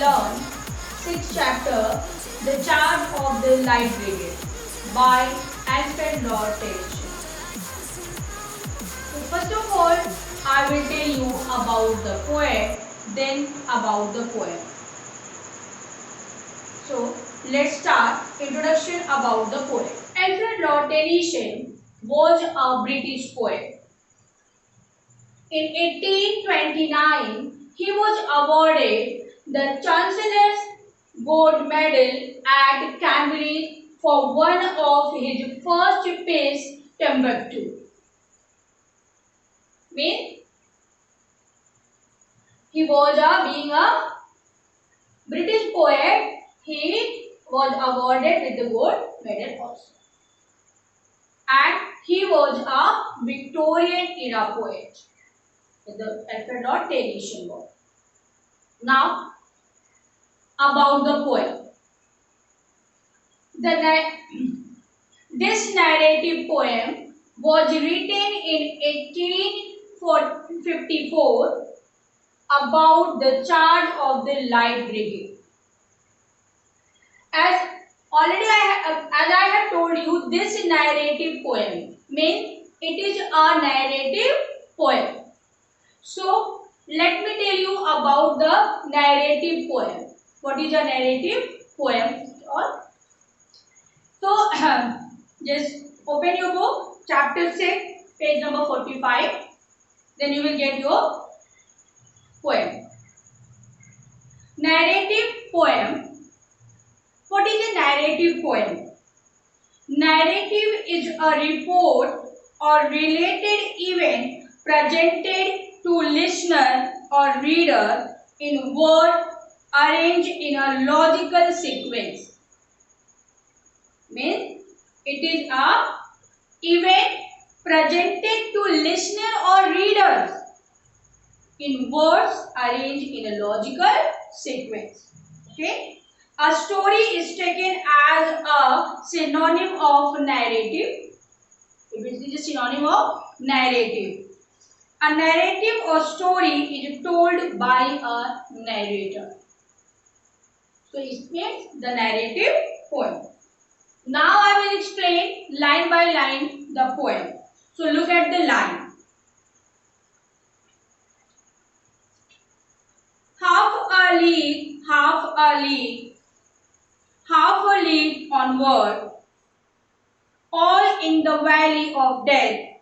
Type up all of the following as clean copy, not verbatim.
learn 6th chapter, The Charge of the Light Brigade by Alfred Tennyson. So first of all, I will tell you about the poem, then about the poem. So let's start introduction about the poem. Alfred Tennyson was a British poet. In 1829, he was awarded the Chancellor's Gold Medal at Cambridge for one of his first piece, Timbuktu. Means he was being a British poet, he was awarded with the gold medal also. And he was a Victorian era poet. The Alfred Tennyson was. Now, about the poem. This narrative poem was written in 1854 about the charge of the Light Brigade. As I have told you, this narrative poem means it is a narrative poem. So, let me tell you about the narrative poem. What is a narrative poem? So, just open your book, chapter 6, page number 45. Then you will get your poem. Narrative poem. What is a narrative poem? Narrative is a report or related event presented to listener or reader in word arranged in a logical sequence. Means it is a event presented to listener or readers in words arranged in a logical sequence. Okay. A story is taken as a synonym of narrative. It is a synonym of narrative. A narrative or story is told by a narrator. So it means the narrative poem. Now I will explain line by line the poem. So look at the line. Half a league, half a league, half a league onward, all in the valley of death,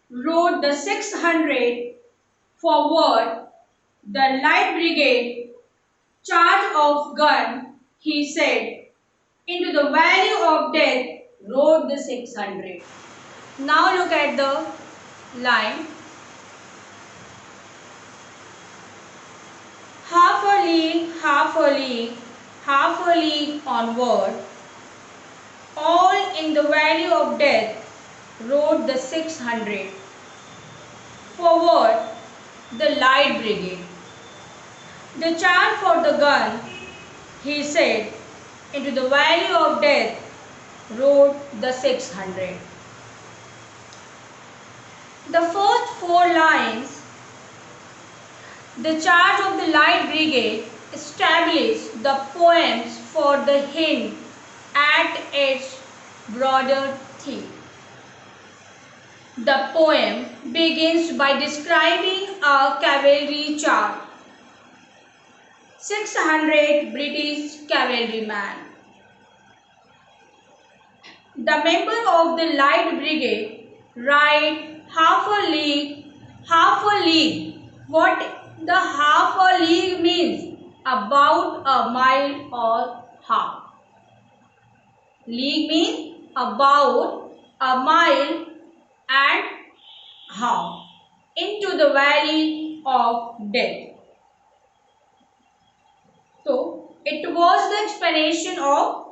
rode the 600 forward, the Light Brigade, charge of gun, he said, into the valley of death, rode the 600. Now look at the line. Half a league, half a league, half a league onward, all in the valley of death, rode the 600. Forward, the Light Brigade. The charge for the gun, he said, into the valley of death, rode the 600. The first four lines, the charge of the Light Brigade, establish the poems for the hint at its broader theme. The poem begins by describing a cavalry charge. 600 British cavalrymen. The member of the Light Brigade ride half a league, half a league. What the half a league means? About a mile or half. League means about a mile and half into the valley of death. So, it was the explanation of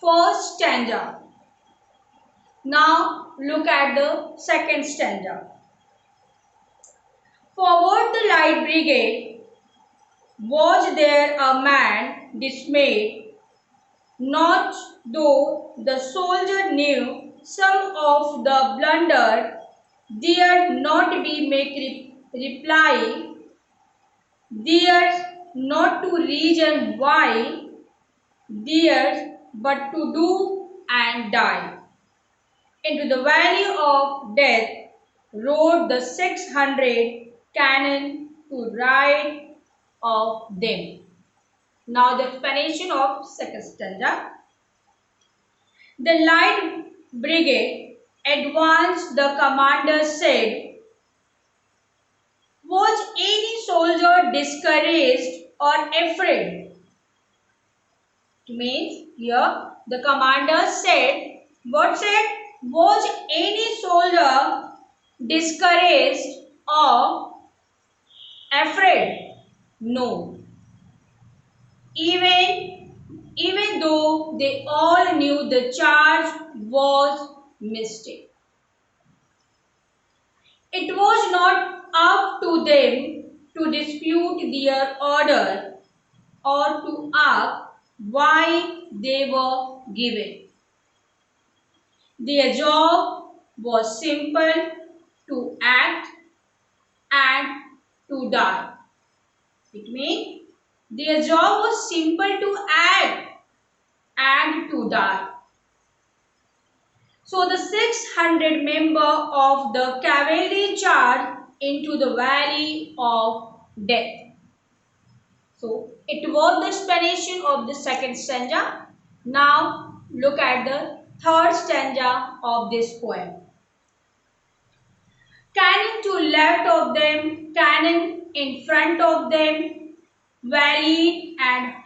first stanza. Now, look at the second stanza. Forward the Light Brigade, was there a man dismayed, not though the soldier knew some of the blunder, dared not be make reply, dared not to reach and why, theirs, but to do and die. Into the valley of death rode the 600 cannon to right of them. Now the explanation of second stanza. The light brigade advanced, the commander said. Was any soldier discouraged or afraid? It means here the commander said, what said? Was any soldier discouraged or afraid? No. Even though they all knew the charge was mistake. It was not up to them to dispute their order or to ask why they were given. Their job was simple: to act and to die. It means their job was simple: to act and to die. So the 600 members of the cavalry charged into the valley of death. So it was the explanation of the second stanza. Now look at the third stanza of this poem. Cannon to left of them, cannon in front of them, valley and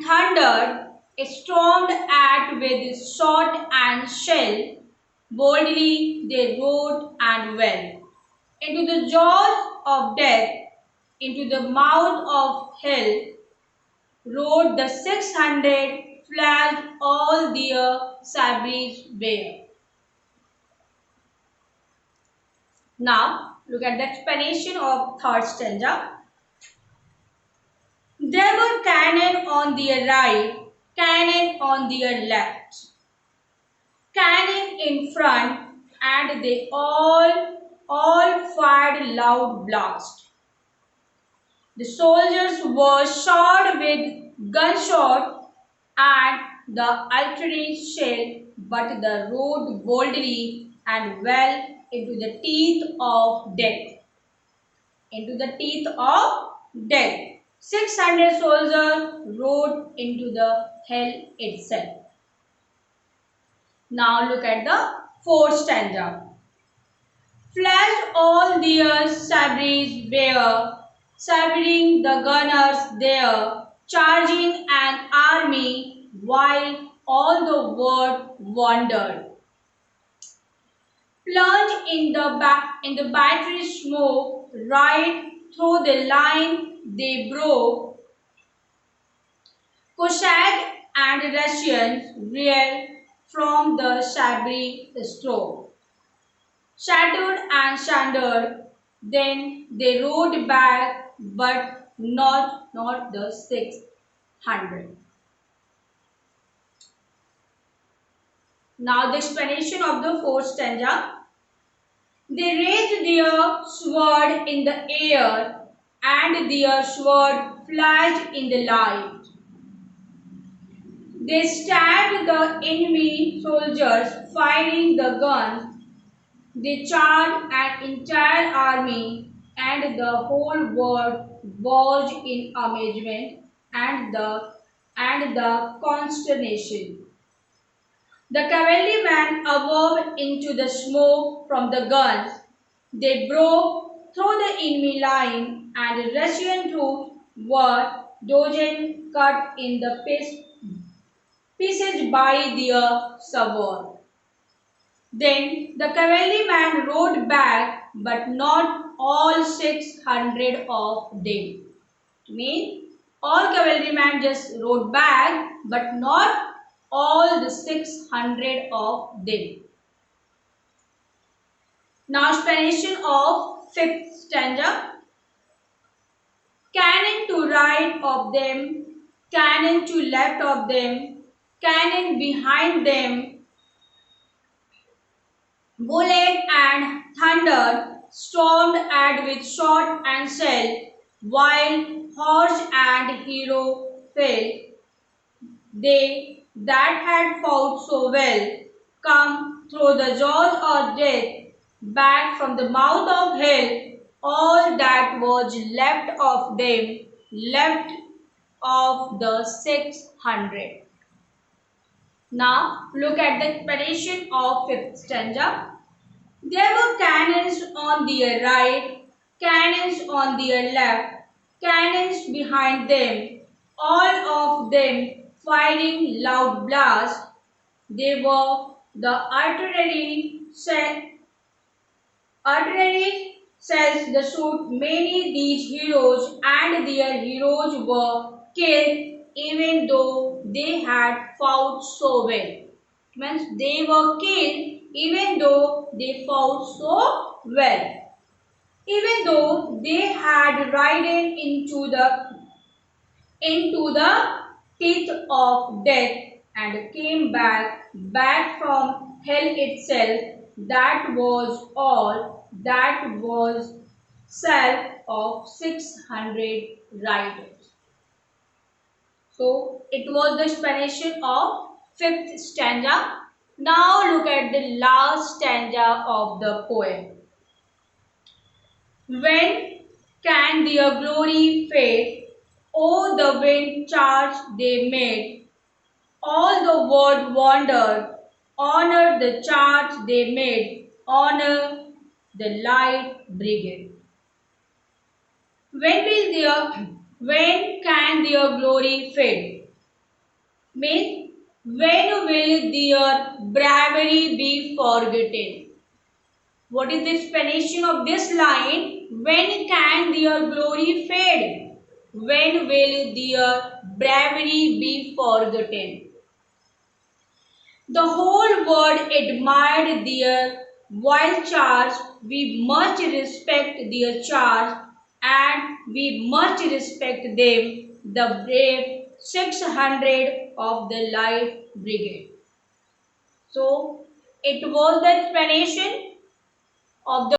thundered, stormed at with shot and shell, boldly they rode and well. Into the jaws of death, into the mouth of hell, rode the 600, flashed all their sabres bare. Now, look at the explanation of third stanza. There were cannon on their right, cannon on their left, cannon in front, and they all fired loud blast. The soldiers were shot with gunshot and the artillery shell, but they rode boldly and well into the teeth of death. Into the teeth of death. 600 soldiers rode into the hell itself. Now look at the fourth stanza. Flashed all their sabres bare, sabering the gunners there, charging an army while all the world wondered. Plunged in the battery smoke, right through the line they broke. Cossack and Russians reeled from the sabry stroke. Shattered and shattered, then they rode back, but not the 600. Now the explanation of the fourth stanza. They raised their sword in the air, and their sword flashed in the light. They stabbed the enemy soldiers, firing the guns. They charged an entire army, and the whole world was in amazement and the consternation. The cavalrymen evolved into the smoke from the guns. They broke through the enemy line, and the Russian troops were dodging, cut in the pieces by their sword. Then the cavalryman rode back, but not all 600 of them. It means all cavalrymen just rode back, but not all the 600 of them. Now explanation of fifth stanza. Cannon to right of them, cannon to left of them, cannon behind them, bullet and thunder, stormed at with shot and shell, while horse and hero fell. They that had fought so well, come through the jaws of death, back from the mouth of hell, all that was left of them, left of the 600. Now look at the explanation of fifth stanza. There were cannons on their right, cannons on their left, cannons behind them, all of them firing loud blasts. They were the artillery cells that shoot many these heroes, and their heroes were killed even though they had fought so well. Means they were killed even though they fought so well. Even though they had ridden into the teeth of death and came back from hell itself, that was all that was self of 600 riders. So it was the explanation of fifth stanza. Now look at the last stanza of the poem. When can their glory fade? Oh, the wind charge they made. All the world wondered. Honor the charge they made. Honor the light brigade. When can their glory fade? Means when will their bravery be forgotten? What is the explanation of this line? When can their glory fade? When will their bravery be forgotten? The whole world admired their wild charge. We must respect their charge, and we must respect them, the brave 600 of the Light Brigade. So, it was the explanation of the